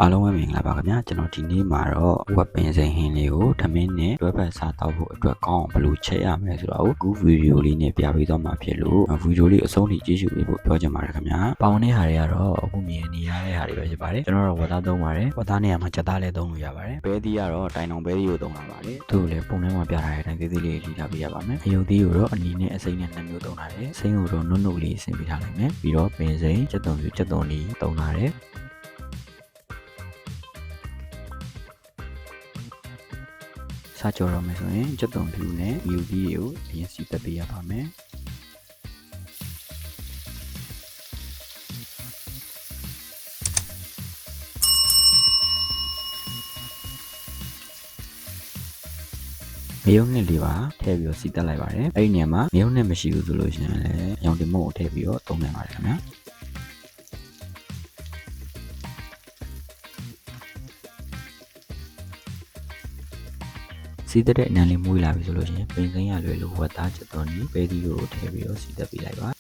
အားလုံးပဲမင်္ဂလာပါခင်ဗျာကျွန်တော်ဒီနေ့မှာတော့ဝက်ပင်စိန်ဟင်းလေးကိုထမင်းနဲ့တွဲဖက်စားတောက်ဖို့အတွက်ကောင်းအောင်ဘယ်လိုချက်ရမလဲဆိုတာကိုအခုဗီဒီယိုလေးနဲ့ပြပေးသွားမှာဖြစ်လို့ဗီဒီယိုလေးအဆုံးထိကြည့်ရှုပေးဖို့ပြောချင်ပါတယ်ခင်ဗျာပေါင်းတဲ့ဟာတွေကတော့အခုမြင်နေရတဲ့ဟာတွေပဲဖြစ်ပါတယ်ကျွန်တော်တို့ဝက်သားသုံးပါတယ်ဝက်သားနေရာမှာချက်သားလည်းသုံးလို့ရပါတယ်ပဲသီးကတော့တိုင်တောင်ပဲသီးကိုသုံးတာပါတယ်သူ့ကိုလည်းပုံထဲမှာပြထားတဲ့အတိုင်းသေးသေးလေးလှီထားပေးရပါမယ်အယုတ်သီးကိုတော့အနီနဲ့အစိမ်းနဲ့2မျိုးသုံးထားတယ်စိမ်းကိုတော့နုတ်နုတ်လေးဆင်ပေးထားလိုက်မယ်ပြီးတော့ပင်စိန်ချက်သွန်ဖြူချက်သွန်လေးသုံးထားတယ်စားကြော်တော့မယ်ဆိုရင်ချက်သွန်ဖြူနဲ့မြူသီးကိုအရင်စီတက်ပေးရပါမယ်မြုပ်နဲ့လေးပါထည့်ပြီးတော့စီတက်လိုက်ပါတယ်အဲ့ဒီနေရာမှာမြုပ်နဲ့မရှိဘူးဆိုလို့ရှိရင်လည်းရောင်တင်မုံကိုထည့်ပြီးတော့သုံးနိုင်ပါတယ်ခင်ဗျာစီတက်တဲ့အနံလေးမွေးလာပြီဆိုလို့ရှိရင်ပင်စိမ်းရလွယ်လို့ဝက်သားချက်သွန်ဒီပဲသီးကိုထည့်ပြီးတော့စီတက်ပေးလိုက်ပါ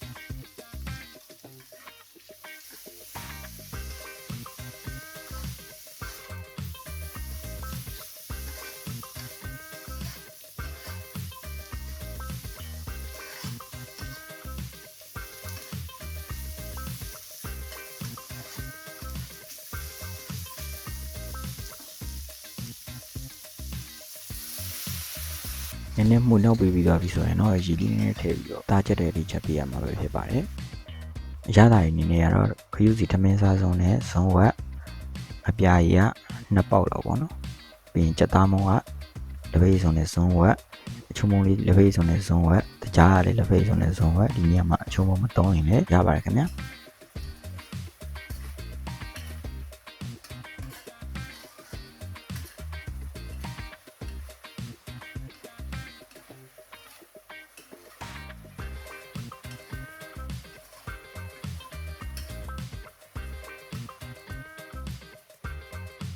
နည်းနည်းမှုလောက်ပေးပြီးသွားပြီဆိုရင်တော့ရေလေးနဲ့ထည့်ပြီးတော့တားချက်တဲ့လေးချက်ပေးရမှာပဲဖြစ်ပါတယ်။အရသာရင်းအနေနဲ့ကတော့ခရုစီထမင်းစားစုံနဲ့ဇုံဝက်အပြာရည်က2ပေါက်လောက်ပေါ့နော်။ပြီးရင်ချက်သားမုံကလက်ဖေးစုံနဲ့ဇုံဝက်အချုံမုံလေးလက်ဖေးစုံနဲ့ဇုံဝက်တကြားကလည်းလက်ဖေးစုံနဲ့ဇုံဝက်ဒီနေရာမှာအချုံမုံမသုံးရင်လည်းရပါတယ်ခင်ဗျာ။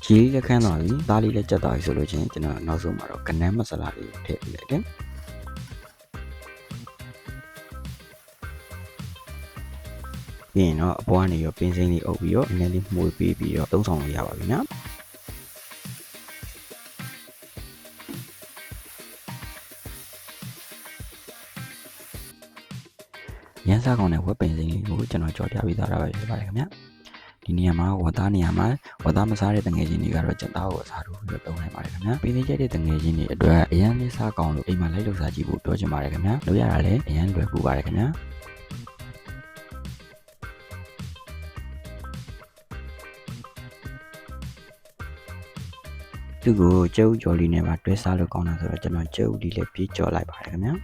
ရေလေးလည်းခန်းသွားပြီသားလေးလည်းကြက်သွားပြီဆိုလို့ချင်းကျွန်တော်နောက်ဆုံးမှာတော့ကနန်းမဆလာလေးထည့်ပေးလိုက်တယ်ပြီးရင်တော့အပေါ်ကနေရောပင်းစိမ်းလေးအုပ်ပြီးတော့နည်းနည်းလေးမှုေးပေးပြီးတော့သုံးဆောင်လို့ရပါပြီနော်ရန်စားကောင်းတဲ့ဝက်ပင်စိမ်းလေးကိုကျွန်တော်ကြော်ပြပေးသွားတာပဲဖြစ်ပါတယ်ခင်ဗျာဒီနေရာမှာဝက်သားနေရာမှာဝက်သားမစားတဲ့တငယ်ချင်းတွေကတော့ချက်သားကိုအစားထိုးပြီးတော့သုံးနိုင်ပါတယ်ခင်ဗျာပင်းသေးချက်တဲ့တငယ်ချင်းတွေအတွက်အရန်လေးစားကောင်းလို့အိမ်မှာလိုက်လို့စားကြည့်ဖို့ပြောချင်ပါတယ်ခင်ဗျာလုပ်ရတာလည်းအရန်လွယ်ကူပါတယ်ခင်ဗျာသူ့ကိုကျုပ်ကြော်လီနဲ့မှာတွဲစားလို့ကောင်းတာဆိုတော့ကျွန်တော်ကျုပ်ဒီလေးပြေးကြော်လိုက်ပါတယ်ခင်ဗျာ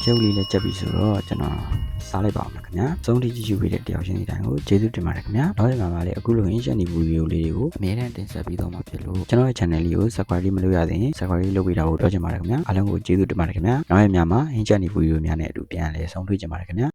ကျုပ်လေးလည်းချက်ပြီဆိုတော့ကျွန်တော်စားလိုက်ပါအောင်ခင်ဗျာသုံးတိကြည့်ရှုပေးတဲ့တယောက်ချင်းဒီတိုင်းကိုကျေးဇူးတင်ပါတယ်ခင်ဗျာနောက်ရက်မှာလည်းအခုလို instant ဗီဒီယိုလေးတွေကိုအမြဲတမ်းတင်ဆက်ပေးတော့မှာဖြစ်လို့ကျွန်တော်ရဲ့ channel လေးကို subscribe မလုပ်ရသေးရင် subscribe လုပ်ပေးတာကိုပြောချင်ပါတယ်ခင်ဗျာအားလုံးကိုကျေးဇူးတင်ပါတယ်ခင်ဗျာနောက်ရက်မှာ instant ဗီဒီယိုများနဲ့အတူပြန်လည်ဆုံတွေ့ကြပါမယ်ခင်ဗျာ